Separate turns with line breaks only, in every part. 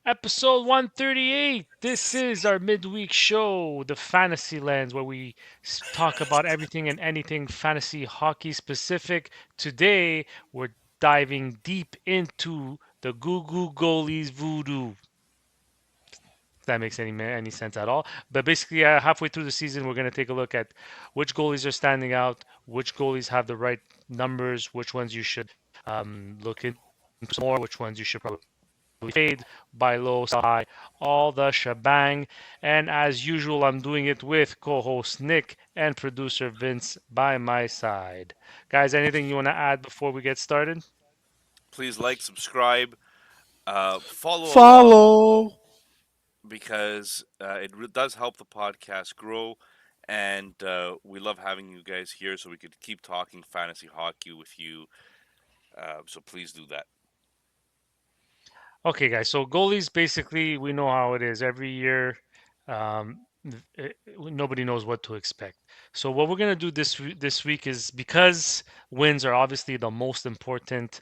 Episode 138. This is our midweek show, the Fantasy Lens, where we talk about everything and anything fantasy hockey specific. Today, we're diving deep into the Goo Goo Goalies Voodoo. If that makes any sense at all. But basically, halfway through the season, we're going to take a look at which goalies are standing out, which goalies have the right numbers, which ones you should look into more, which ones you should probably fade, buy low, sell high, all the shebang. And as usual, I'm doing it with co-host Nick and producer Vince by my side. Guys, anything you want to add before we get started?
Please like, subscribe, follow along
Follow.
because it does help the podcast grow. And we love having you guys here so we could keep talking fantasy hockey with you. So please do that.
Okay, guys. So goalies, basically, we know how it is. Every year, nobody knows what to expect. So what we're gonna do this week is because wins are obviously the most important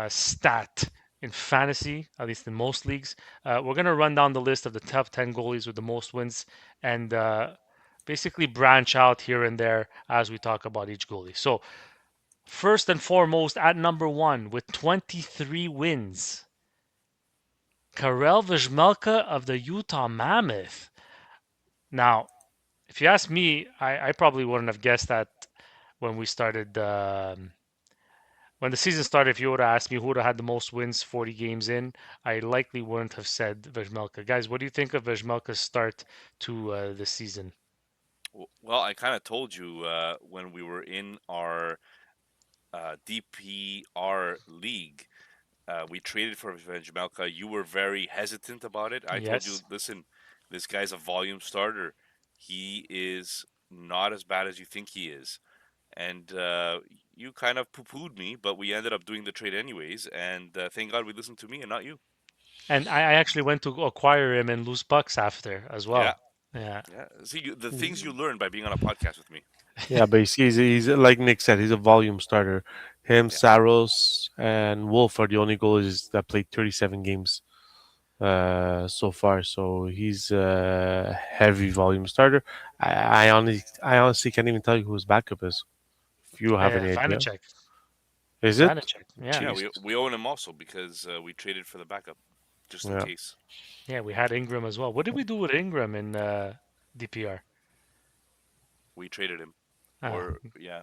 stat in fantasy, at least in most leagues. We're gonna run down the list of the top 10 goalies with the most wins and basically branch out here and there as we talk about each goalie. So first and foremost, at number one with 23 wins. Karel Vizmelka of the Utah Mammoth. Now, if you ask me, I probably wouldn't have guessed that when we started, when the season started. If you would have asked me who would have had the most wins 40 games in, I likely wouldn't have said Vizmelka. Guys, what do you think of Vizmelka's start to the season?
Well, I kind of told you when we were in our DPR league. We traded for Venjamelka. You were very hesitant about it. I told you,
Yes.
listen, this guy's a volume starter. He is not as bad as you think he is. And you kind of poo-pooed me, but we ended up doing the trade anyways. And thank God we listened to me and not you.
And I actually went to acquire him and lose bucks after as
Yeah,
well. Yeah.
yeah. See, the things you learn by being on a podcast with me.
Yeah, but he's like Nick said, he's a volume starter. Him,
Yeah.
Saros, and Wolf are the only goalies that played 37 games so far. So he's a heavy volume starter. I honestly can't even tell you who his backup is. If you have any idea,
Vanacek.
is it?
Vanacek. Yeah.
Yeah,
Jeez.
we own him also because we traded for the backup just in
Yeah.
case.
Yeah, we had Ingram as well. What did we do with Ingram in DPR?
We traded him.
Ah,
Or, yeah.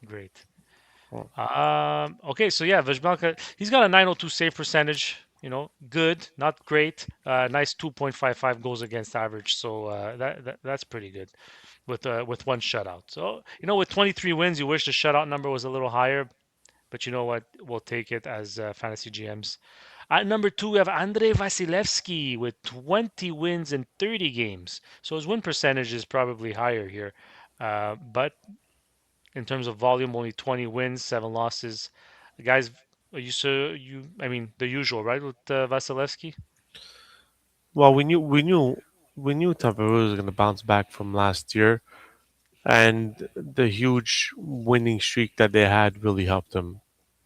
great.
Oh.
Okay, so yeah, Vejmelka, he's got a 902 save percentage. Good, not great. Nice 2.55 goals against average. So that's pretty good with one shutout. So with 23 wins, you wish the shutout number was a little higher, but you know what? We'll take it as fantasy GMs. At number two, we have Andrei Vasilevsky with 20 wins in 30 games. So his win percentage is probably higher here. But in terms of volume, only 20 wins, 7 losses. Guys, are you so you? I mean, the usual, right, with Vasilevsky?
Well, we knew Tampa Bay was going to bounce back from last year, and the huge winning streak that they had really helped them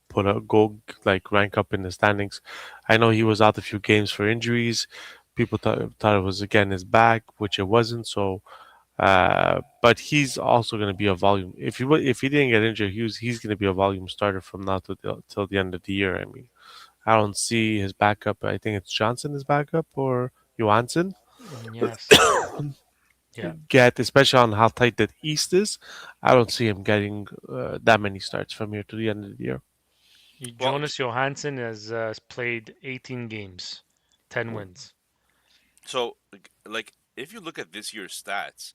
put a go like rank up in the standings. I know he was out a few games for injuries. People thought it was again his back, which it wasn't. So, but he's also going to be a volume. If he didn't get injured, he's going to be a volume starter from now till the end of the year. I mean, I don't see his backup. I think it's Johnson his backup or Johansson
Yes. Yeah.
get, especially on how tight that East is. I don't see him getting that many starts from here to the end of the year.
Well,
Jonas Johansson has played 18 games, 10
Mm.
wins.
so, if you look at this year's stats,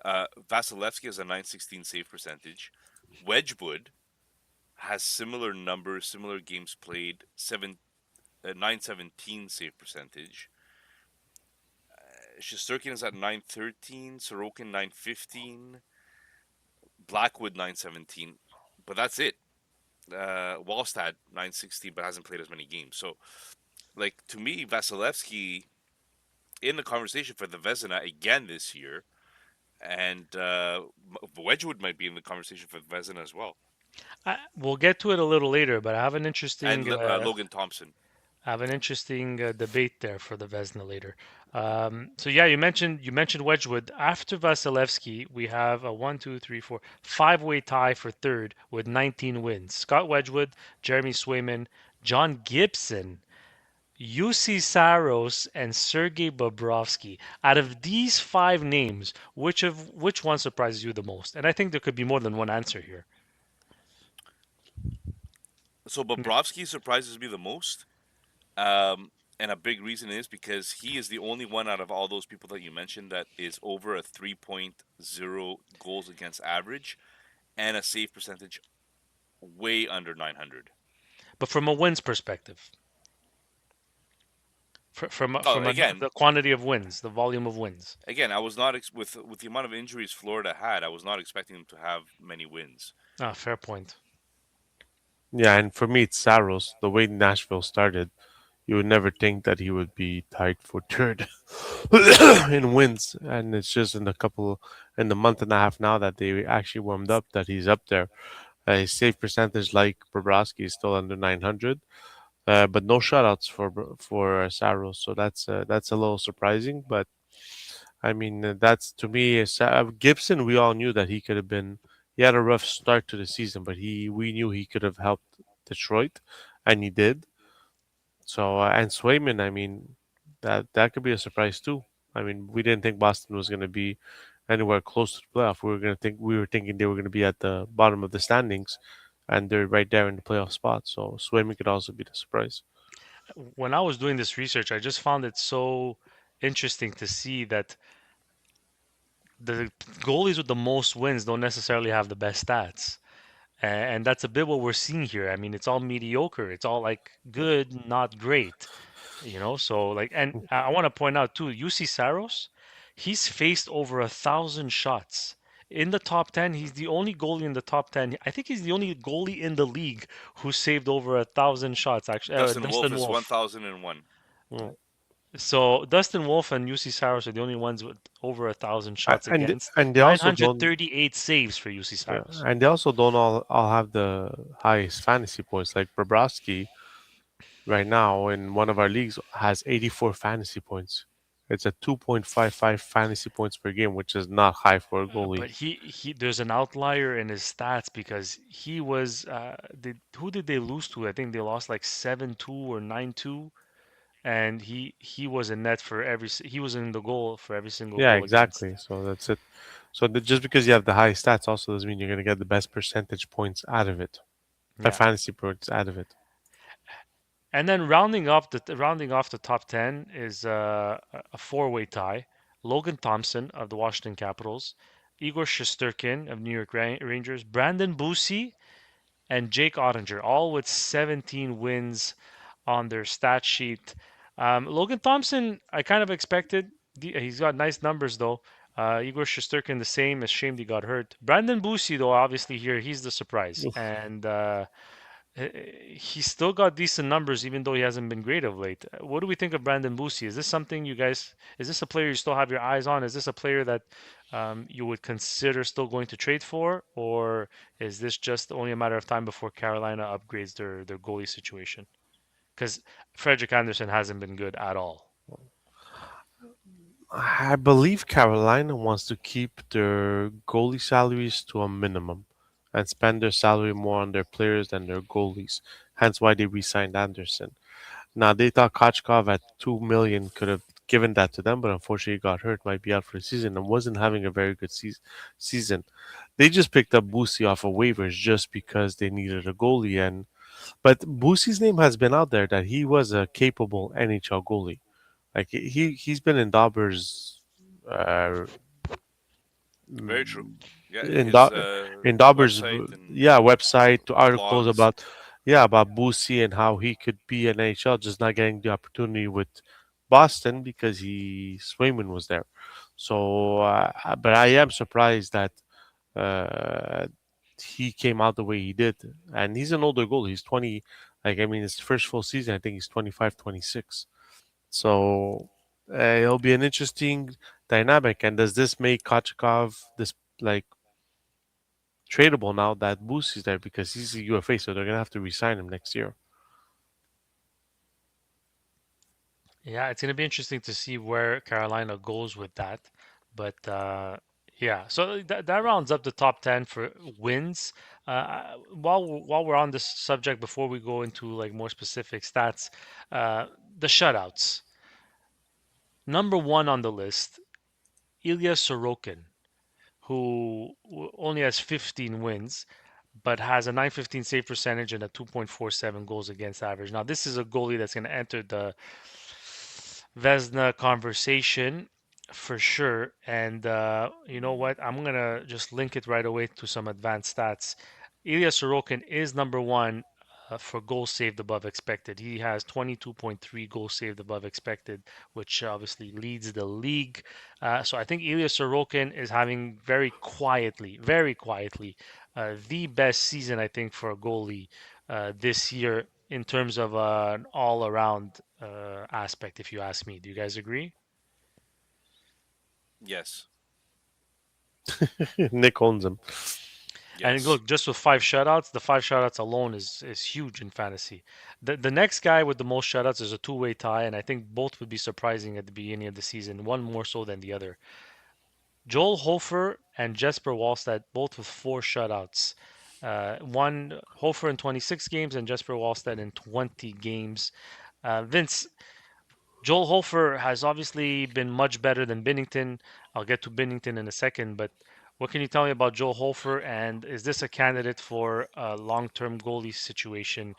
Vasilevsky has a 916 save percentage. Wedgwood has similar numbers, similar games played, 917 save percentage. Shesterkin is at 913, Sorokin 915, Blackwood 917, but that's it. Wallstad 916, but hasn't played as many games. So, to me, Vasilevsky in the conversation for the Vezina again this year, and Wedgwood might be in the conversation for the Vezina as well,
We'll get to it a little later, but I have an
and
interesting.
Logan Thompson.
Have an interesting debate there for the Vezina later. So yeah, you mentioned Wedgwood. After Vasilevsky, we have a one, two, three, four, five-way tie for third with 19 wins. Scott Wedgwood, Jeremy Swayman, John Gibson, UC Saros, and Sergei Bobrovsky. Out of these five names, which one surprises you the most? And I think there could be more than one answer here.
So
Yeah.
Bobrovsky surprises me the most. And a big reason is because he is the only one out of all those people that you mentioned that is over a 3.0 goals against average and a save percentage way under 900.
But from a wins perspective,
Oh,
the quantity of wins, the volume of wins.
again, I was not with the amount of injuries Florida had, I was not expecting them to have many wins.
Ah, fair point.
Yeah, and for me, it's Saros. The way Nashville started, you would never think that he would be tied for third in wins, and it's just in the month and a half now that they actually warmed up that he's up there. His save percentage, like Bobrovsky, is still under 900, but no shutouts for Saros, so that's a little surprising. But I mean, that's to me Gibson. We all knew that he could have been. He had a rough start to the season, but he we knew he could have helped Detroit, and he did. So and Swayman, I mean, that could be a surprise too. I mean, we didn't think Boston was going to be anywhere close to the playoff. We were thinking they were going to be at the bottom of the standings, and they're right there in the playoff spot. So Swayman could also be the surprise.
When I was doing this research, I just found it so interesting to see that the goalies with the most wins don't necessarily have the best stats. And that's a bit what we're seeing here. I mean, it's all mediocre. It's all like good, not great. So like, and I want to point out too, UC Saros, he's faced over 1,000 shots. In the top 10, he's the only goalie in the top 10. I think he's the only goalie in the league who saved over 1,000 shots, actually.
Dustin Wolf
Dustin
is
Wolf.
1,001.
Mm.
So Dustin Wolf and UC Saros are the only ones with over 1,000 shots against.
And they also don't.
938 saves for UC
Yeah,
Saros.
and they also don't all have the highest fantasy points. Like Bobrovsky, right now in one of our leagues, has 84 fantasy points. It's a 2.55 fantasy points per game, which is not high for a goalie.
But he there's an outlier in his stats because he was who did they lose to? I think they lost like 7-2 or 9-2, and he was in net for he was in the goal for every single
Yeah,
goal against.
exactly. So that's it. So just because you have the high stats also doesn't mean you're going to get the best percentage points out of it, the
Yeah.
fantasy points out of it.
And then rounding off the top 10 is a four-way tie. Logan Thompson of the Washington Capitals, Igor Shesterkin of New York Rangers, Brandon Bussi, and Jake Ottinger, all with 17 wins on their stat sheet. Logan Thompson, I kind of expected. He's got nice numbers though. Igor Shesterkin the same. It's shame he got hurt. Brandon Bussi though, obviously here he's the surprise,
Oof.
and he's still got decent numbers even though he hasn't been great of late. What do we think of Brandon Bussi? Is this something you guys? Is this a player you still have your eyes on? Is this a player that you would consider still going to trade for, or is this just only a matter of time before Carolina upgrades their goalie situation? Because Frederick Anderson hasn't been good at all.
I believe Carolina wants to keep their goalie salaries to a minimum and spend their salary more on their players than their goalies. Hence why they re-signed Anderson. Now they thought Kochkov at 2 million could have given that to them, but unfortunately he got hurt, might be out for the season, and wasn't having a very good season. They just picked up Boosie off of waivers just because they needed a goalie, and but Boosie's name has been out there that he was a capable NHL goalie. Like he's been in Dauber's uh,
Very true.
mm,
Yeah,
in
his
Dauber's
website and
yeah website articles
blogs.
about Boosie and how he could be an NHL, just not getting the opportunity with Boston because Swayman was there. So, but I am surprised that uh, he came out the way he did, and he's an older goalie. He's 20. Like I mean, his first full season, I think he's 25, 26. So it'll be an interesting dynamic. And does this make Kochekov this like tradable now that Boost is there because he's a UFA, so they're gonna have to resign him next year.
Yeah, it's going to be interesting to see where Carolina goes with that. But yeah, so that rounds up the top 10 for wins. While we're on this subject, before we go into like more specific stats, uh, the shutouts. Number one on the list, Ilya Sorokin, who only has 15 wins, but has a 915 save percentage and a 2.47 goals against average. Now, this is a goalie that's going to enter the Vezina conversation for sure. And you know what? I'm going to just link it right away to some advanced stats. Ilya Sorokin is number one for goals saved above expected. He has 22.3 goals saved above expected, which obviously leads the league. So I think Ilya Sorokin is having very quietly, the best season, I think, for a goalie this year in terms of an all-around aspect, if you ask me. Do you guys agree?
Yes.
Nick owns him.
And
Yes.
look, just with five shutouts, the five shutouts alone is huge in fantasy. The next guy with the most shutouts is a two-way tie, and I think both would be surprising at the beginning of the season, one more so than the other. Joel Hofer and Jesper Wallstedt, both with four shutouts. One Hofer in 26 games and Jesper Wallstedt in 20 games. Vince, Joel Hofer has obviously been much better than Binnington. I'll get to Binnington in a second, but what can you tell me about Joel Hofer? And is this a candidate for a long-term goalie situation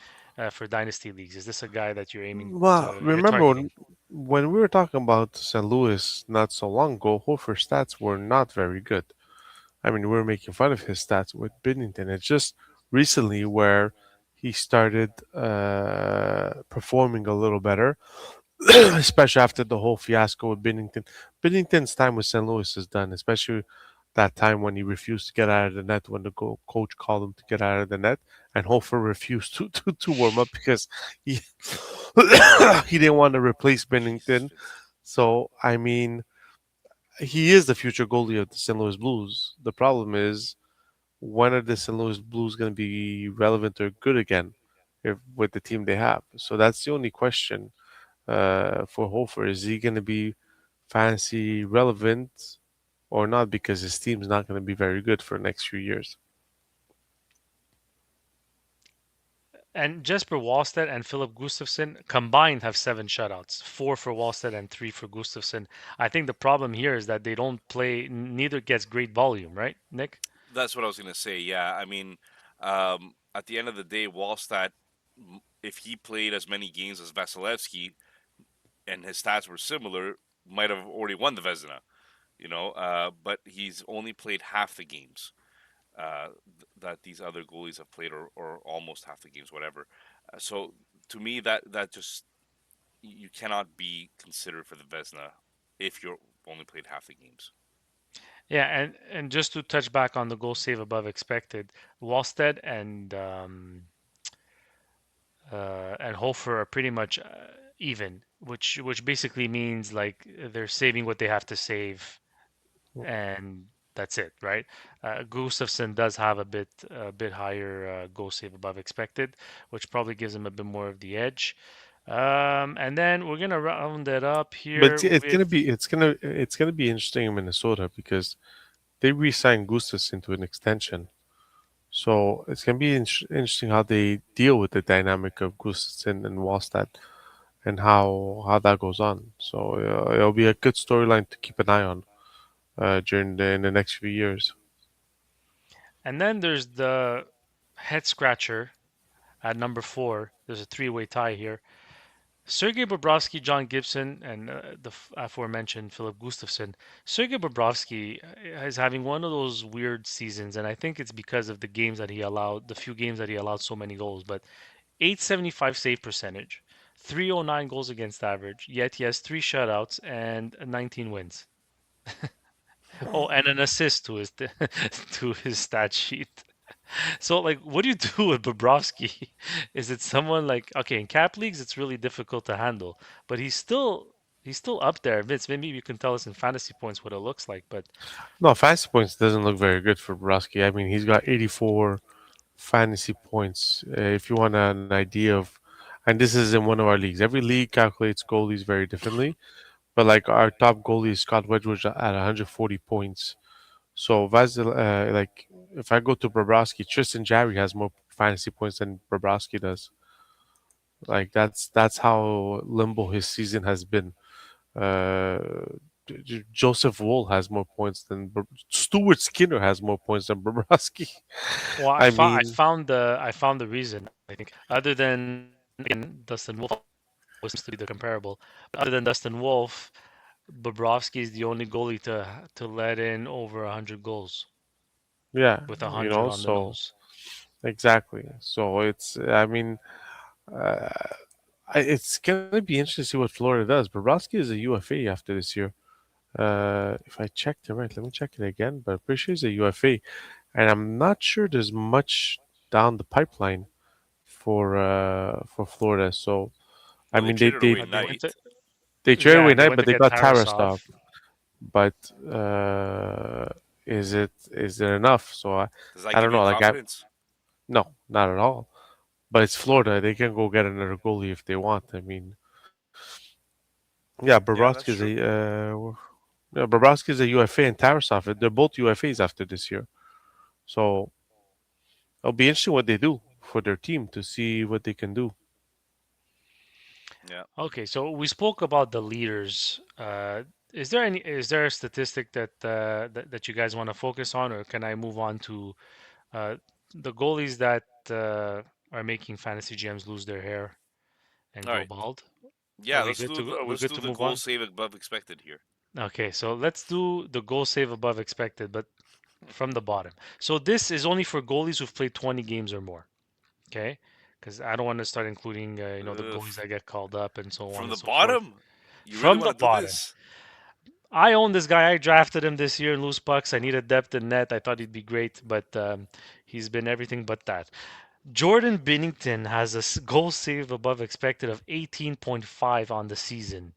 for dynasty leagues? Is this a guy that you're aiming
Well,
to, you're
remember
targeting?
when we were talking about St. Louis not so long ago, Hofer's stats were not very good. I mean, we were making fun of his stats with Binnington. It's just recently where he started performing a little better, especially after the whole fiasco with Binnington. Binnington's time with St. Louis is done, especially that time when he refused to get out of the net when the coach called him to get out of the net, and Hofer refused to warm up because he he didn't want to replace
Jeez,
Binnington.
Vince.
So I mean, he is the future goalie of the St. Louis Blues. The problem is, when are the St. Louis Blues going to be relevant or good again if, with the team they have? So that's the only question for Hofer. Is he going to be fantasy relevant or not? Because his team's not going to be very good for the next few years.
And Jesper Wallstedt and Philip Gustafsson combined have seven shutouts, four for Wallstedt and three for Gustafsson. I think the problem here is that they don't play, neither gets great volume, right, Nick?
That's what I was gonna say. Yeah, I mean, at the end of the day, Wallstat, if he played as many games as Vasilevsky and his stats were similar, might have already won the Vezina. But he's only played half the games that these other goalies have played, or almost half the games, whatever. So to me, that just you cannot be considered for the Vezina if you're only played half the games.
Yeah, and just to touch back on the goal save above expected, Wallstedt and Hofer are pretty much even, which basically means like they're saving what they have to save, and that's it, right? Gustafsson does have a bit higher goal save above expected, which probably gives him a bit more of the edge. And then we're gonna round it up
But
here
it's
with
gonna be it's gonna be interesting in Minnesota because they re-signed Gustafsson to an extension. So it's gonna be interesting how they deal with the dynamic of Gustafsson and Wallstedt and how that goes on. So it'll be a good storyline to keep an eye on during in the next few years.
and then there's the head scratcher at number four. There's a three-way tie here. Sergei Bobrovsky, John Gibson, and the aforementioned Philip Gustafsson. Sergei Bobrovsky is having one of those weird seasons, and I think it's because of the games that he allowed, the few games that he allowed so many goals. But 875 save percentage, 309 goals against average, yet he has three shutouts and 19 wins. Oh, and an assist to his to his stat sheet. So, like, what do you do with Bobrovsky? Is it someone like okay, in cap leagues it's really difficult to handle, but he's still up there. Vince, maybe you can tell us in fantasy points what it looks like. But
No, fantasy points doesn't look very good for Borowski. I mean, he's got 84 fantasy points. If you want an idea of and this is in one of our leagues. Every league calculates goalies very differently, but like our top goalie is Scott Wedgewood at 140 points. So Vasil, like if I go to Bobrovsky, Tristan Jarry has more fantasy points than Bobrovsky does. Like that's how limbo his season has been. Uh, Joseph Wool has more points than Stuart Skinner has more points than Bobrovsky.
Well,
I mean,
I found the reason. I think other than again Dustin Wolf always seems to be the comparable. But other than Dustin Wolf, Bobrovsky is the only goalie to let in over 100 goals
yeah,
with a
you
hundred
know,
on the
so
nose.
exactly. So it's, I mean, uh, it's gonna be interesting to see what Florida does. Bobrovsky is a UFA after this year. If I checked it right, let me check it again. But I'm pretty sure he's a UFA, and I'm not sure there's much down the pipeline for Florida. So I
Well, they
mean, they
traded
they
away
They went to
Knight.
they traded
yeah,
away
and they
Knight,
went
but
to
they
get
got Tarasov.
Tarasov.
But is it enough? So
Does that
I
give
don't
you
know.
confidence?
No, not at all. But it's Florida; they can go get another goalie if they want. I mean, yeah,
Yeah, that's true.
Bobrovsky is a UFA and Tarasov. They're both UFAs after this year. So it'll be interesting what they do for their team to see what they can do.
Yeah.
Okay, so we spoke about the leaders. Is there a statistic that you guys want to focus on, or can I move on to uh, the goalies that are making fantasy GMs lose their hair and
All
go
right.
bald?
Yeah,
Are we
let's
good
do
to
the
move
goal
on?
save above expected here.
Okay, so let's do the goal save above expected, but from the bottom. So this is only for goalies who've played 20 games or more. Okay, because I don't want to start including the goalies that get called up and so on
From
and
the
so forth.
bottom, you really
From the
want to do
bottom.
this?
I own this guy. I drafted him this year in loose pucks. I needed depth in net. I thought he'd be great, but he's been everything but that. Jordan Binnington has a goal save above expected of 18.5 on the season,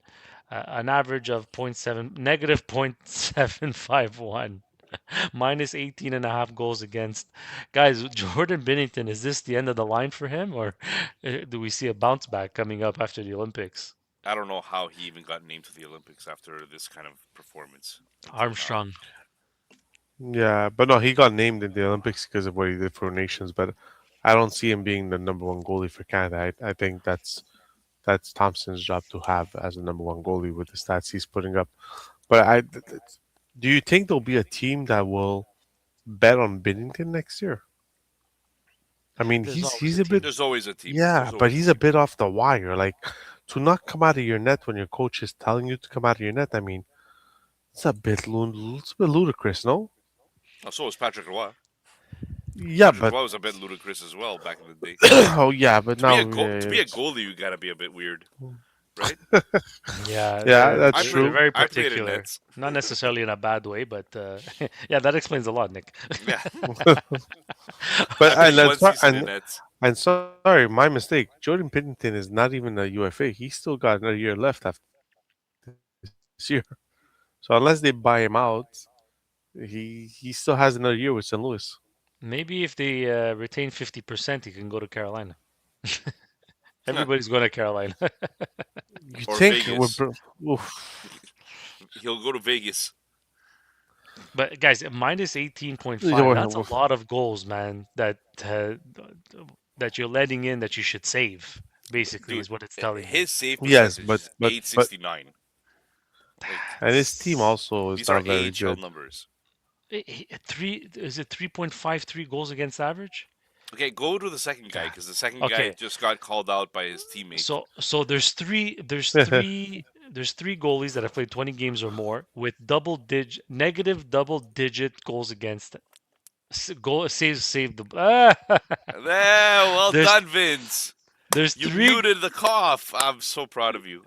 an average of point 0.7, negative 0.751, minus 18 and a half goals against. Guys, Jordan Binnington, is this the end of the line for him, or do we see a bounce back coming up after the Olympics?
I don't know how he even got named to the Olympics after this kind of performance until now.
Armstrong.
Yeah, but no, he got named in the Olympics because of what he did for nations. But I don't see him being the number one goalie for Canada. I think that's Thompson's job to have as a number one goalie with the stats he's putting up. But do you think there'll be a team that will bet on Binnington next year? I mean,
There's always
he's
a
a bit,
team.
There's always a team.
yeah,
There's
but
always a
he's a
team.
bit off the wire. Like to not come out of your net when your coach is telling you to come out of your net. I mean, it's a bit ludicrous, no?
Oh, so was Patrick Roy.
Yeah,
Patrick
but
Roy was a bit ludicrous as well back in the day.
oh yeah, but
To be
now
to be a goalie, you gotta be a bit weird, right?
Yeah,
yeah, that's
they're
true.
very
I played in
particular.
nets.
Not necessarily in a bad way, but yeah, that explains a lot, Nick.
Yeah,
But
I played one season in nets.
and sorry, my mistake. Jordan Pinnington is not even a UFA. He's still got another year left after this year. So unless they buy him out, he still has another year with St. Louis.
Maybe if they retain 50%, he can go to Carolina. Everybody's going to Carolina.
You
Or
think we're
Vegas.
oof.
He'll go to Vegas.
But guys, minus 18.5,
We're-
that's a
we're-
lot of goals, man, that you're letting in that you should save, basically,
Dude,
is what it's telling you.
his save
Yes,
percentage is
but
869. Like
and his team also is
these are
not very
AHL
good.
numbers.
Three is it 3.53 goals against average?
Okay, go to the second guy
God.
because the second guy
Okay,
just got called out by his teammate.
so there's three goalies that have played 20 games or more with negative double digit goals against goal saves saved the
There, well
there's
done, Vince.
there's
You
three
muted the cough. I'm so proud of you.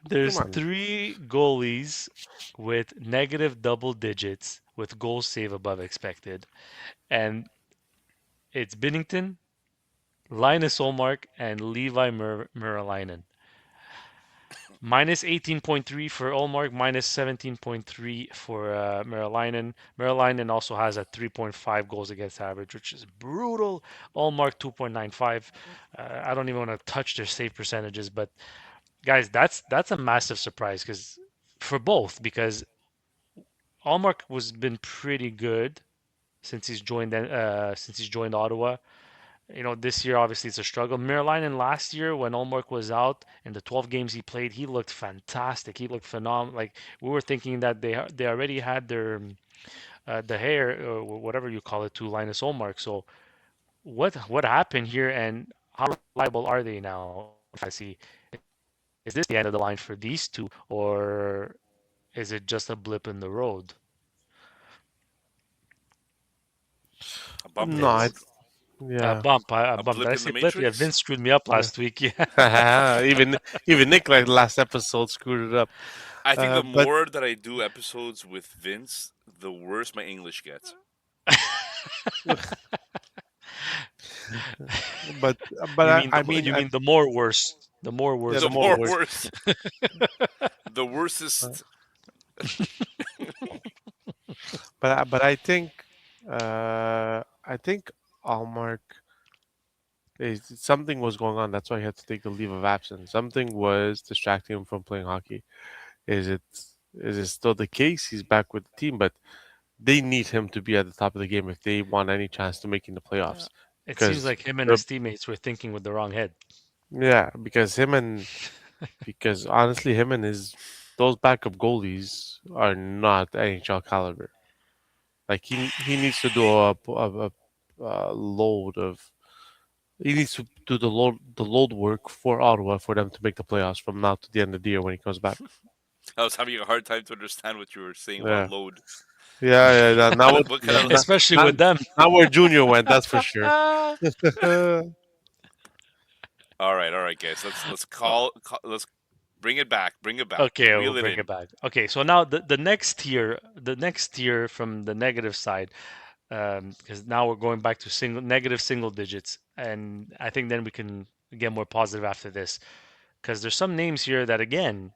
Come
there's
on.
three goalies with negative double digits with goals save above expected, and it's Binnington, Linus Olmark, and Levi Muralainen. Minus 18.3 for Olmark, minus 17.3 for Merilinen. Merilinen also has a 3.5 goals against average, which is brutal. Olmark 2.95. I don't even want to touch their save percentages, but guys, that's a massive surprise because for both because Allmark was been pretty good since he's joined Ottawa. You know, this year obviously it's a struggle. Merlinan last year when Allmark was out in the 12 games he played, he looked fantastic. He looked phenomenal. Like we were thinking that they already had their the hair or whatever you call it to Linus Allmark. So what happened here and how reliable are they now in fantasy? Is this the end of the line for these two, or is it just a blip in the road?
A bump in
No,
the
I
road,
yeah.
A
a
bump. Did
blip
I
in the
say blip? Yeah,
matrix.
Vince screwed me up last week. Yeah.
even even Nick like last episode screwed it up.
I think the
But
more that I do episodes with Vince, the worse my English gets.
but I mean
You mean the more worse, the more
yeah,
worse
the
The
with
more
more
worse.
Vince.
worse, the
Uh,
worstest.
but I think I think Allmark is something was going on. That's why he had to take the leave of absence. Something was distracting him from playing hockey. Is it is it still the case? He's back with the team, but they need him to be at the top of the game if they want any chance to making the
Uh,
playoffs.
it seems
Because
like him and his teammates were thinking with the wrong head.
yeah, because honestly, him and his those backup goalies are not NHL caliber. Like he needs to do a load of he needs to do the load work for Ottawa for them to make the playoffs from now to the end of the year when he comes back.
I was having a hard time to understand what you were saying about
Yeah,
load.
yeah. Now
What kind of?
Especially
not,
with them.
not where Junior went, that's for sure.
All right, guys. Let's
Uh,
let's bring it back. Bring it back.
okay, we'll
Reel it
bring it
in.
back. Okay, so now the next tier from the negative side, because now we're going back to negative single digits, and I think then we can get more positive after this. Because there's some names here that again,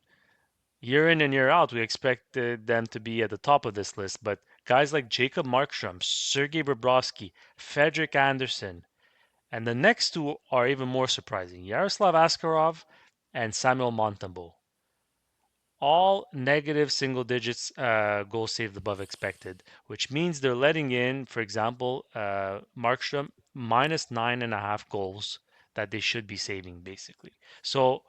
year in and year out, we expected them to be at the top of this list, but guys like Jacob Markstrom, Sergei Bobrovsky, Frederick Anderson, and the next two are even more surprising: Yaroslav Askarov and Samuel Montembeau. All negative single digits goals saved above expected, which means they're letting in, for example, Markstrom minus 9.5 goals that they should be saving, basically. So,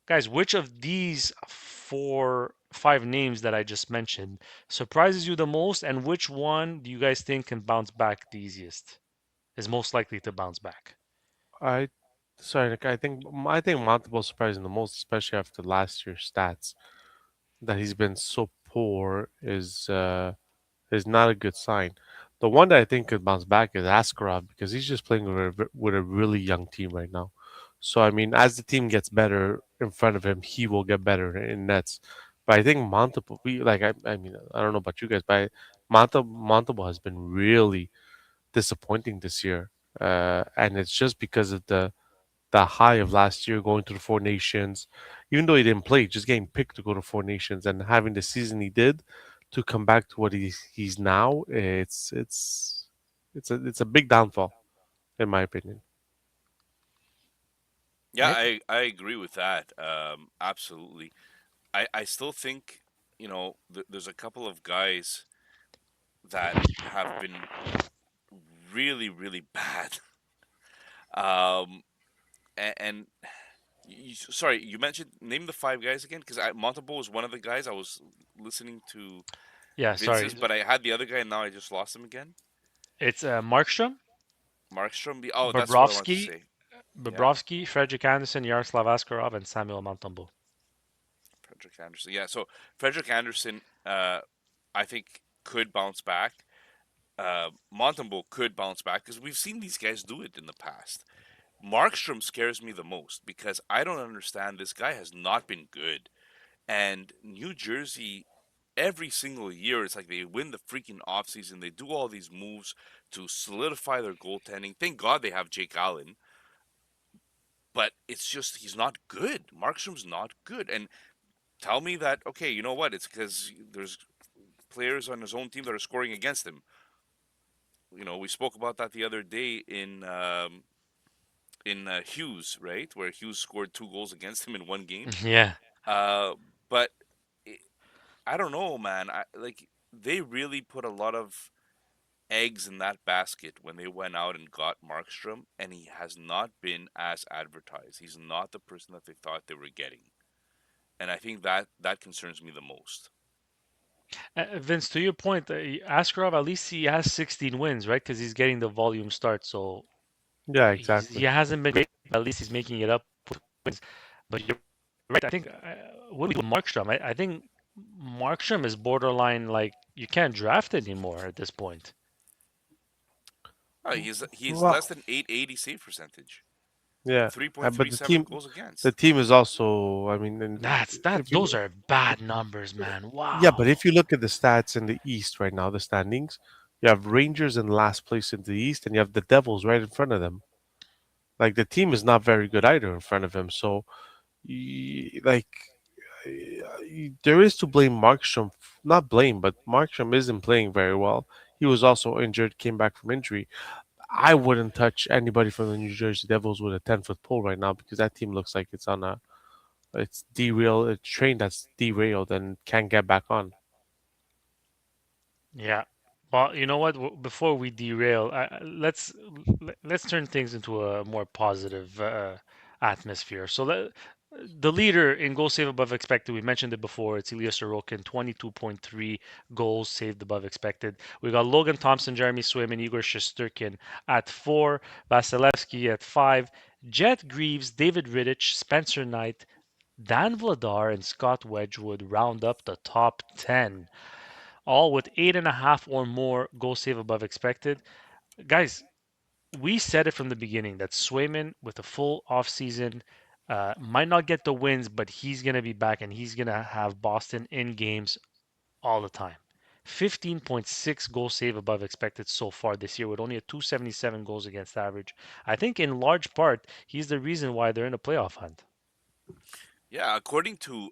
guys, which of these five names that I just mentioned surprises you the most, and which one do you guys think can bounce back the easiest? Is most likely to bounce back?
I sorry, Nick, I think Montalban surprising the most, especially after last year's stats. That he's been so poor is not a good sign. The one that I think could bounce back is Askarov because he's just playing with a really young team right now. So I mean, as the team gets better in front of him, he will get better in nets. But I think Montalban, I mean, I don't know about you guys, but Montalban has been really disappointing this year, and it's just because of the high of last year going to the Four Nations, even though he didn't play, just getting picked to go to Four Nations and having the season he did to come back to what he's now, it's a big downfall in my opinion.
Yeah,
Nick?
I agree with that. Absolutely. I still think there's a couple of guys that have been really really bad. Um, and sorry, you mentioned name the five guys again because Montalbo was one of the guys I was listening to
Yeah,
Vince's,
sorry.
but I had the other guy and now I just lost him again.
It's Markstrom,
Markstrom. Oh, that's what I wanted to
Bobrovsky,
say. Yeah,
Frederick Anderson, Yaroslav Askarov, and Samuel Montembeau.
Frederick Anderson. Yeah, so Frederick Anderson, I think could bounce back. Montembeau could bounce back because we've seen these guys do it in the past. Markstrom scares me the most because I don't understand. This guy has not been good. And New Jersey, every single year, it's like they win the freaking offseason. They do all these moves to solidify their goaltending. Thank God they have Jake Allen. but it's just he's not good. Markstrom's not good. And tell me that, okay, you know what? It's because there's players on his own team that are scoring against him. We spoke about that the other day in Hughes, right, where Hughes scored 2 goals against him in one game.
Yeah.
Uh, but it, I don't know, man. They really put a lot of eggs in that basket when they went out and got Markstrom, and he has not been as advertised. He's not the person that they thought they were getting, and I think that concerns me the most.
Vince, to your point, Askarov, at least he has 16 wins, right? Because he's getting the volume start. So
Yeah,
he
exactly.
hasn't been great, but at least he's making it up with wins. But you're right. I think, what do we do with Markstrom? I think Markstrom is borderline, like, you can't draft anymore at this point.
Oh, he's
Well,
less than 880 save percentage,
yeah,
three point
but
three seven goals
the
against.
team is also. I mean, and if you
Those are bad numbers, man.
yeah, but
Wow.
if you look at the stats in the East right now, the standings, you have Rangers in last place in the East, and you have the Devils right in front of them. Like the team is not very good either in front of him. So, like, there is to blame Markstrom. Not blame, but Markstrom isn't playing very well. He was also injured, came back from injury. I wouldn't touch anybody from the New Jersey Devils with a 10-foot pole right now because that team looks like it's derailed, a train that's derailed and can't get back on.
Yeah. Well, you know what? Before we derail, let's turn things into a more positive atmosphere. So the leader in goals saved above expected, we mentioned it before. It's Ilya Sorokin, 22.3 goals saved above expected. We got Logan Thompson, Jeremy Swayman, Igor Shesterkin at 4, Vasilevsky at 5, Jet Greaves, David Rittich, Spencer Knight, Dan Vladar, and Scott Wedgwood round up the top 10, all with 8.5 or more goal save above expected. Guys, we said it from the beginning that Swayman, with a full offseason, might not get the wins, but he's going to be back and he's going to have Boston in games all the time. 15.6 goal save above expected so far this year with only a 277 goals against average. I think in large part he's the reason why they're in a playoff hunt.
Yeah, according to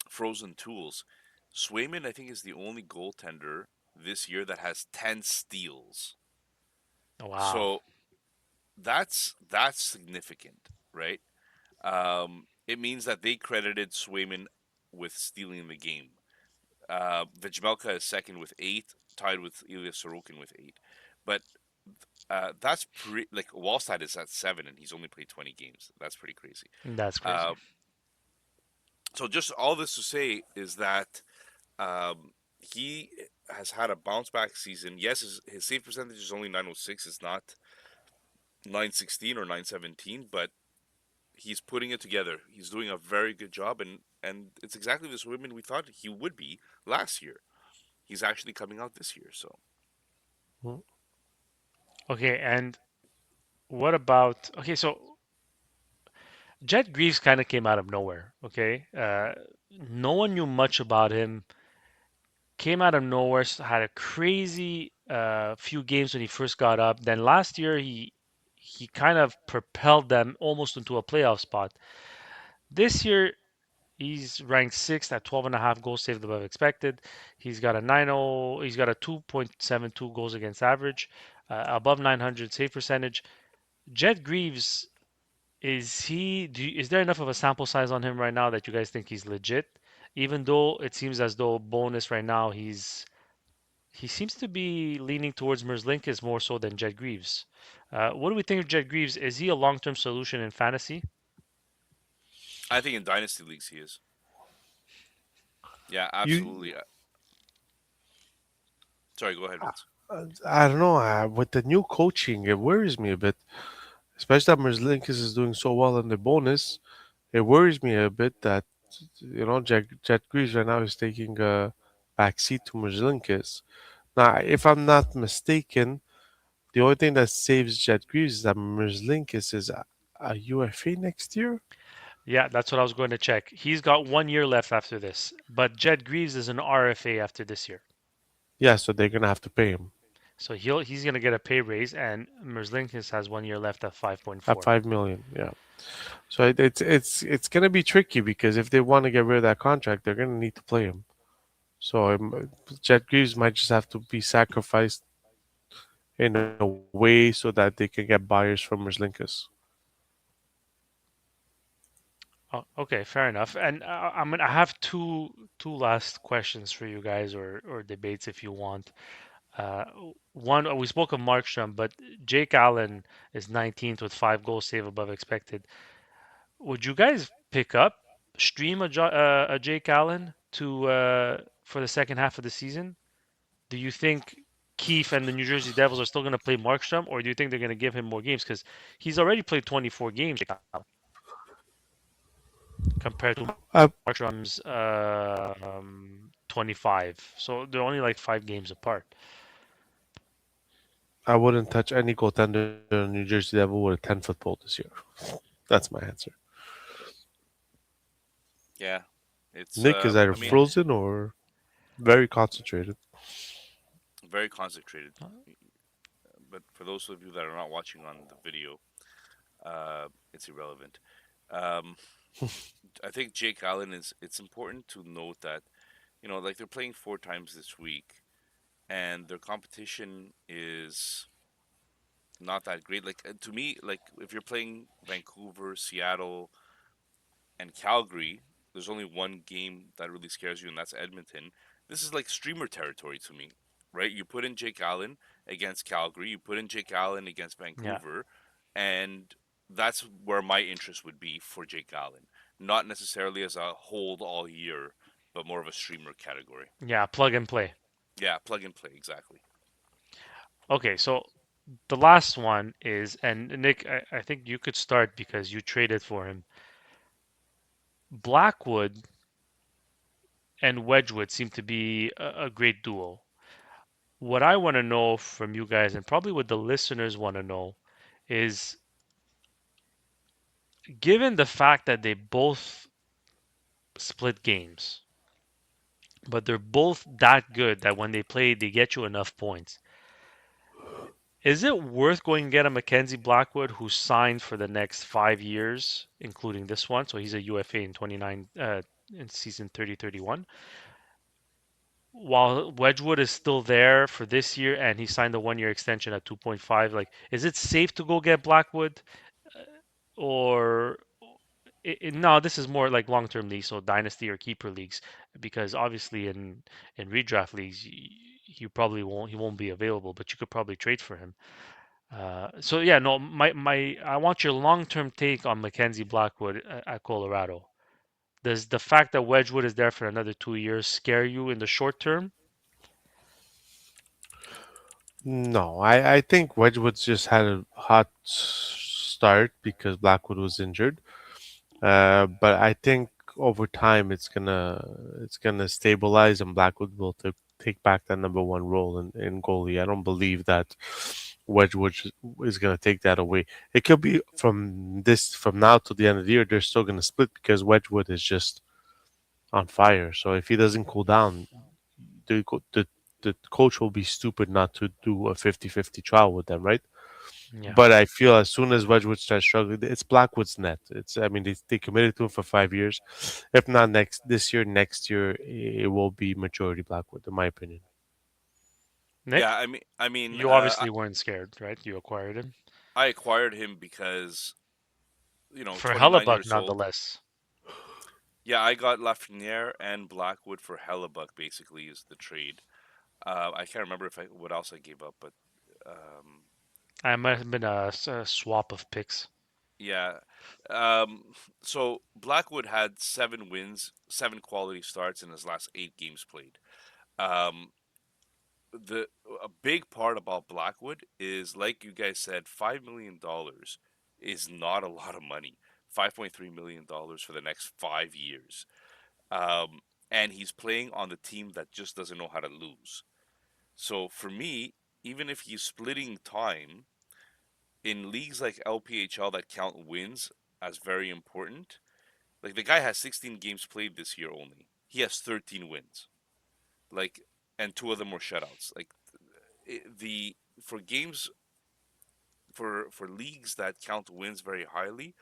Frozen Tools, Swayman I think is the only goaltender this year that has 10 steals.
Wow.
So that's significant, right? It means that they credited Swayman with stealing the game. Vejmelka is second with 8, tied with Ilya Sorokin with 8. But that's pretty. Like Wallstad is at 7, and he's only played 20 games. That's pretty crazy.
That's crazy.
Uh, so just all this to say is that he has had a bounce back season. Yes, his save percentage is only 906. It's not 916 or 917, but he's putting it together. He's doing a very good job, and it's exactly this women we thought he would be last year. He's actually coming out this year. So
Mm.
Okay, and what about okay, so Jet Greaves kind of came out of nowhere. Okay, no one knew much about him. Came out of nowhere, had a crazy few games when he first got up. Then last year he kind of propelled them almost into a playoff spot. This year he's ranked sixth at 12 and a half goals saved above expected. He's got a 90. He's got a 2.72 goals against average, above 900 save percentage. Jet Greaves, is there enough of a sample size on him right now that you guys think he's legit? Even though it seems as though bonus right now he seems to be leaning towards Merzlikins more so than Jet Greaves. What do we think of Jet Greaves? Is he a long-term solution in fantasy?
I think in dynasty leagues he is. Yeah,
You,
absolutely. Sorry, go ahead, Vince.
I don't know. With the new coaching, it worries me a bit. Especially that Merzlikins is doing so well in the bonus. It worries me a bit that Jet Greaves right now is taking a backseat to Merzlikins. Now, if I'm not mistaken, the only thing that saves Jet Greaves is that Merzlikins is a UFA next year.
Yeah, that's what I was going to check. He's got 1 year left after this, but Jet Greaves is an RFA after this year.
Yeah, so they're gonna have to pay him.
So he's gonna get a pay raise, and Merzlikins has 1 year left at
at
5.4.
5 million. Yeah. So it's gonna be tricky because if they want to get rid of that contract, they're gonna need to play him. So Jet Greaves might just have to be sacrificed in a way so that they can get buyers from Merzlikins.
Oh, okay, fair enough. And I have two last questions for you guys, or debates if you want. Uh, One, we spoke of Markstrom, but Jake Allen is 19th with 5 goals save above expected. Would you guys pick up, stream a Jake Allen to for the second half of the season? Do you think Keefe and the New Jersey Devils are still going to play Markstrom, or do you think they're going to give him more games? Because he's already played 24 games, Jake Allen, compared to
I
Markstrom's 25. So they're only like 5 games apart.
I wouldn't touch any goaltender in New Jersey Devil with a 10-foot pole this year. That's my answer.
Yeah, it's
Nick is either
I mean,
frozen or very concentrated.
very concentrated. But for those of you that are not watching on the video, it's irrelevant. Um, I think Jake Allen is. It's important to note that like they're playing 4 times this week, and their competition is not that great. Like to me, like if you're playing Vancouver, Seattle, and Calgary, there's only one game that really scares you, and that's Edmonton. This is like streamer territory to me, right? You put in Jake Allen against Calgary, you put in Jake Allen against
Yeah,
Vancouver, and that's where my interest would be for Jake Allen. Not necessarily as a hold all year, but more of a streamer category.
yeah, plug and play.
Yeah, plug and play, exactly.
Okay, so the last one is, and Nick, I think you could start because you traded for him. Blackwood and Wedgwood seem to be a great duo. What I want to know from you guys, and probably what the listeners want to know, is given the fact that they both split games, but they're both that good that when they play, they get you enough points. Is it worth going and get a Mackenzie Blackwood who signed for the next 5 years, including this one? So he's a UFA in 29 in season 30-31. While Wedgwood is still there for this year and he signed a 1 year extension at 2.5, like, is it safe to go get Blackwood? Or no, this is more like long-term leagues, so dynasty or keeper leagues, because obviously in redraft leagues, you probably won't he won't be available, but you could probably trade for him. So yeah, no, my I want your long-term take on Mackenzie Blackwood at Colorado. Does the fact that Wedgwood is there for another 2 years scare you in the short term?
No, I think Wedgwood's just had a hot start because Blackwood was injured. But I think over time it's gonna stabilize and Blackwood will take back that number one role in goalie. I don't believe that Wedgwood is gonna take that away. It could be from now to the end of the year they're still gonna split because Wedgwood is just on fire. So if he doesn't cool down, the co- the coach will be stupid not to do a 50-50 trial with them, right?
Yeah.
But I feel as soon as Wedgwood starts struggling, it's Blackwood's net. I mean they committed to him for 5 years. If not this year, next year it will be majority Blackwood, in my opinion.
Yeah,
Nick,
I mean,
you obviously weren't scared, right? You acquired him
I acquired him because
for
29
Hellebuck,
years old.
nonetheless.
Yeah, I got Lafreniere and Blackwood for Hellebuck. Basically, is the trade. I can't remember if I what else I gave up, but um,
I might have been a swap of picks.
yeah. Um, so Blackwood had 7 wins, 7 quality starts in his last 8 games played. Um, the A big part about Blackwood is, like you guys said, $5 million is not a lot of money. $5.3 million for the next 5 years. Um, and he's playing on the team that just doesn't know how to lose. So for me, even if he's splitting time in leagues like LPHL that count wins as very important, like the guy has 16 games played this year only. He has 13 wins. Like, and 2 of them were shutouts. Like, the for games for leagues that count wins very highly,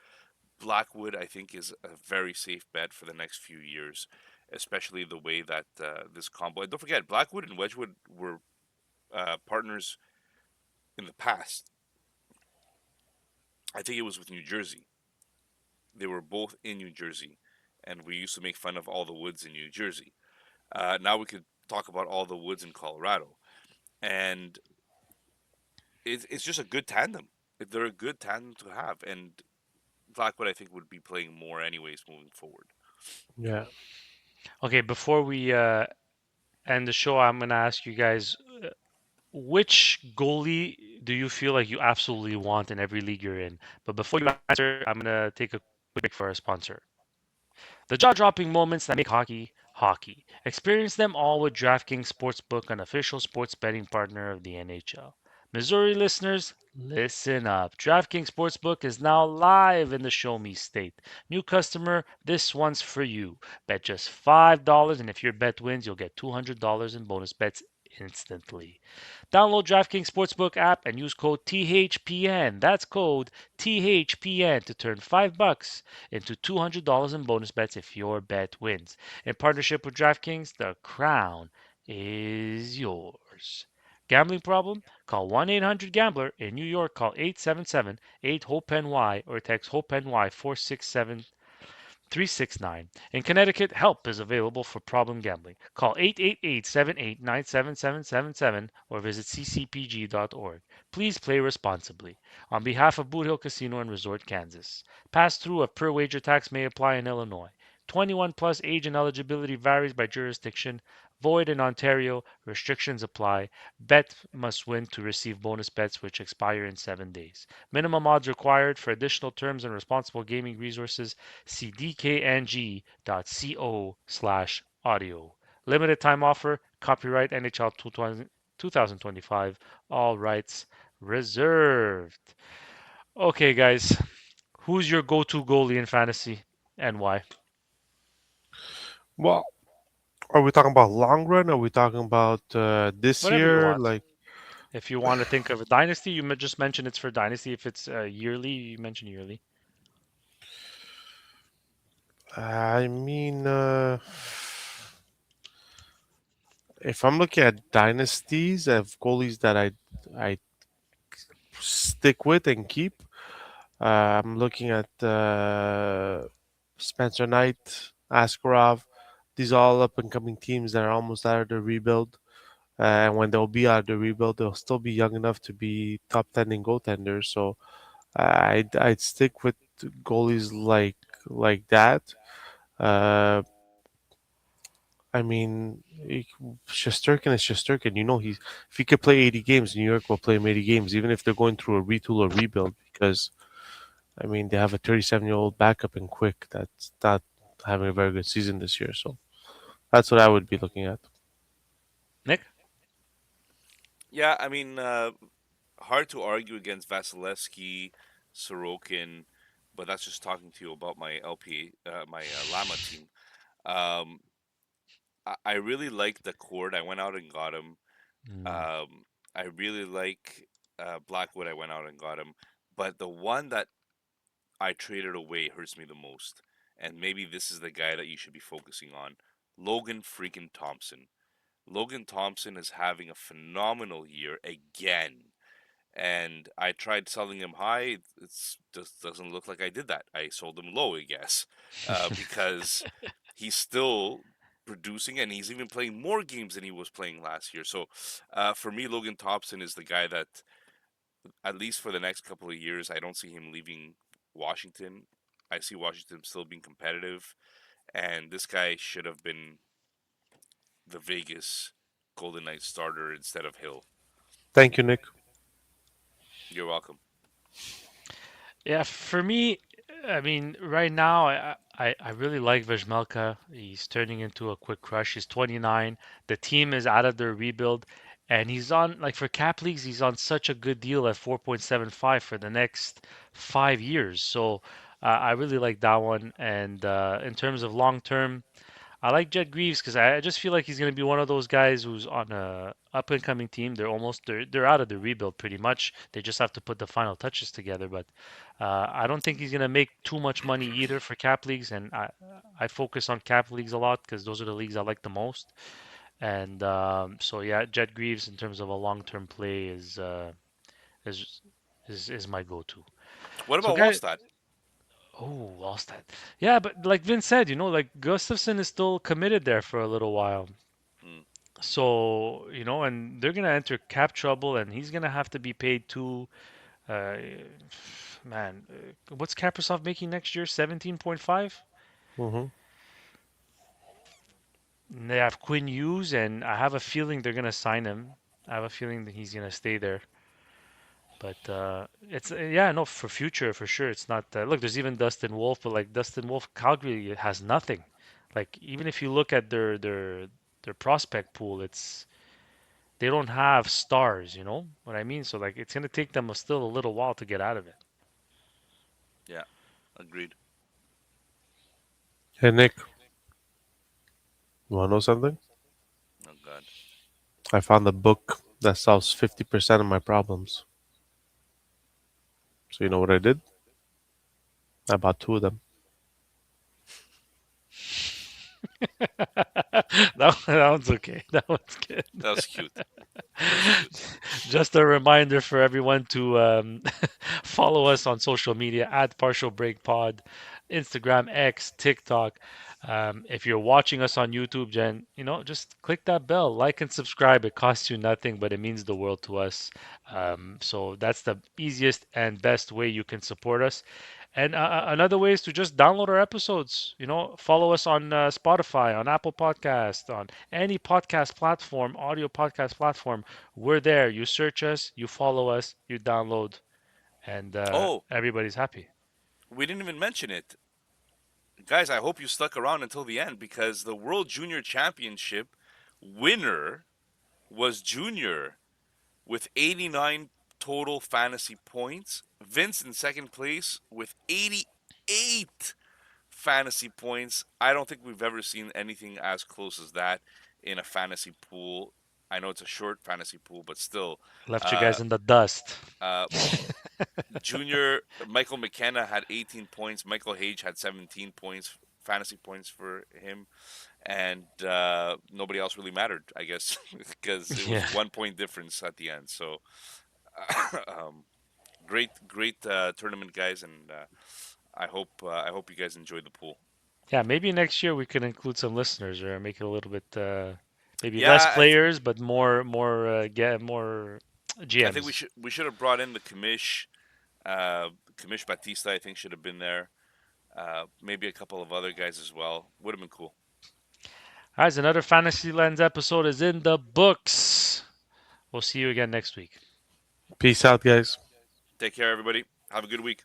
Blackwood I think is a very safe bet for the next few years, especially the way that this combo. And don't forget, Blackwood and Wedgwood were partners in the past. I think it was with New Jersey. They were both in New Jersey, and we used to make fun of all the woods in New Jersey. Now we could talk about all the woods in Colorado, and it's just a good tandem. They're a good tandem to have, and Blackwood I think would be playing more anyways moving forward.
Yeah.
Okay, before we end the show, I'm gonna ask you guys which goalie do you feel like you absolutely want in every league you're in? But before you answer, I'm gonna take a quick break for our sponsor. The jaw-dropping moments that make hockey hockey. Experience them all with DraftKings Sportsbook, an official sports betting partner of the NHL. Missouri listeners, listen up. DraftKings Sportsbook is now live in the Show Me State. New customer, this one's for you. Bet just $5, and if your bet wins, you'll get $200 in bonus bets instantly. Download DraftKings Sportsbook app and use code THPN. That's code THPN to turn $5 into $200 in bonus bets if your bet wins. In partnership with DraftKings, the crown is yours. Gambling problem? Call 1-800-GAMBLER. In New York, call 877-8-HOPE-NY or text HOPE-NY 467 369. In Connecticut, help is available for problem gambling. Call 888-78-97777 or visit ccpg.org. Please play responsibly. On behalf of Boot Hill Casino and Resort, Kansas. Pass-through of per wager tax may apply in Illinois. 21 plus age and eligibility varies by jurisdiction. Void in Ontario. Restrictions apply. Bet must win to receive bonus bets which expire in 7 days. Minimum odds required. For additional terms and responsible gaming resources, see dkng.co/audio. Limited time offer. Copyright NHL 2025. All rights reserved. Okay, guys. Who's your go-to goalie in fantasy and why?
Well, are we talking about long run? Are we talking about this
Whatever you
year?
want.
Like,
If you want to think of a dynasty, you just mention it's for dynasty. If it's yearly, you mention yearly.
I mean, if I'm looking at dynasties of goalies that I stick with and keep, I'm looking at Spencer Knight, Askarov. These are all up and coming teams that are almost out of the rebuild. And when they'll be out of the rebuild, they'll still be young enough to be top 10 in goaltenders. So I'd stick with goalies like that. Uh, I mean, Shesterkin is Shesterkin. You know, if he could play 80 games, New York will play him 80 games, even if they're going through a retool or rebuild. Because I mean, they have a 37-year-old backup in Quick that's not having a very good season this year. So that's what I would be looking at.
Nick?
Yeah, I mean, hard to argue against Vasilevsky, Sorokin, but that's just talking to you about my my Lama team. Um, I really like the cord. I went out and got him.
Mm,
Um, I really like Blackwood. I went out and got him. But the one that I traded away hurts me the most. And maybe this is the guy that you should be focusing on. Logan freaking Thompson. Logan Thompson is having a phenomenal year again. And I tried selling him high. It's just doesn't look like I did that. I sold him low, I guess, because he's still producing and he's even playing more games than he was playing last year. So, for me, Logan Thompson is the guy that, at least for the next couple of years, I don't see him leaving Washington. I see Washington still being competitive, and this guy should have been the Vegas Golden Knights starter instead of Hill.
Thank you, Nick.
You're welcome.
Yeah, for me, I mean, right now, I really like Vejmelka. He's turning into a quick crush. He's 29. The team is out of their rebuild, and he's on, like, for cap leagues, he's on such a good deal at 4.75 for the next 5 years. So I really like that one. And in terms of long term, I like Jet Greaves because I just feel like he's going to be one of those guys who's on a up and coming team. They're out of the rebuild pretty much. They just have to put the final touches together. But I don't think he's going to make too much money either for cap leagues. And I focus on cap leagues a lot because those are the leagues I like the most. And so yeah, Jet Greaves in terms of a long term play is is my go to.
What
So
about
guy,
Wallstad?
oh, Wallstead. Yeah, but like Vince said, like Gustafson is still committed there for a little while.
Hmm.
So, and they're gonna enter cap trouble, and he's gonna have to be paid too. Uh, man, what's Kaprizov making next year? 17.5.
Hmm.
They have Quinn Hughes, and I have a feeling they're gonna sign him. I have a feeling that he's gonna stay there. But it's yeah, no, for future for sure. It's not. Look, there's even Dustin Wolf, but like Dustin Wolf, Calgary has nothing. Like even if you look at their prospect pool, they don't have stars. You know what I mean? So like it's gonna take them still a little while to get out of it.
Yeah, agreed.
Hey Nick, you wanna know something?
Oh God.
I found a book that solves 50% of my problems. So you know what I did? I bought two of them.
That one's okay. That one's good.
That was cute. That's cute.
Just a reminder for everyone to follow us on social media at Partial Break Pod, Instagram, X, TikTok. If you're watching us on YouTube, Jen, just click that bell, like and subscribe. It costs you nothing, but it means the world to us. So that's the easiest and best way you can support us. And another way is to just download our episodes. Follow us on Spotify, on Apple Podcast, on any podcast platform, audio podcast platform. We're there. You search us, you follow us, you download, and
Oh,
everybody's happy.
we didn't even mention it, guys. I hope you stuck around until the end because the World Junior Championship winner was Junior with 89 total fantasy points. Vince in second place with 88 fantasy points. I don't think we've ever seen anything as close as that in a fantasy pool. I know it's a short fantasy pool, but still.
Left you
Uh,
guys in the dust.
uh, Junior Michael McKenna had 18 points. Michael Hage had 17 points, fantasy points for him, and nobody else really mattered, I guess, because it was
Yeah.
1 point difference at the end. So, um, great tournament, guys, and I hope you guys enjoyed the pool.
Yeah, maybe next year we can include some listeners or make it a little bit maybe less
Yeah,
players but more get more
I think we
GMs.
should have brought in the commish. Commish Batista, I think, should have been there. Maybe a couple of other guys as well. Would have been cool.
Guys, another Fantasy Lens episode is in the books. We'll see you again next week.
Peace out, guys.
Take care, everybody. Have a good week.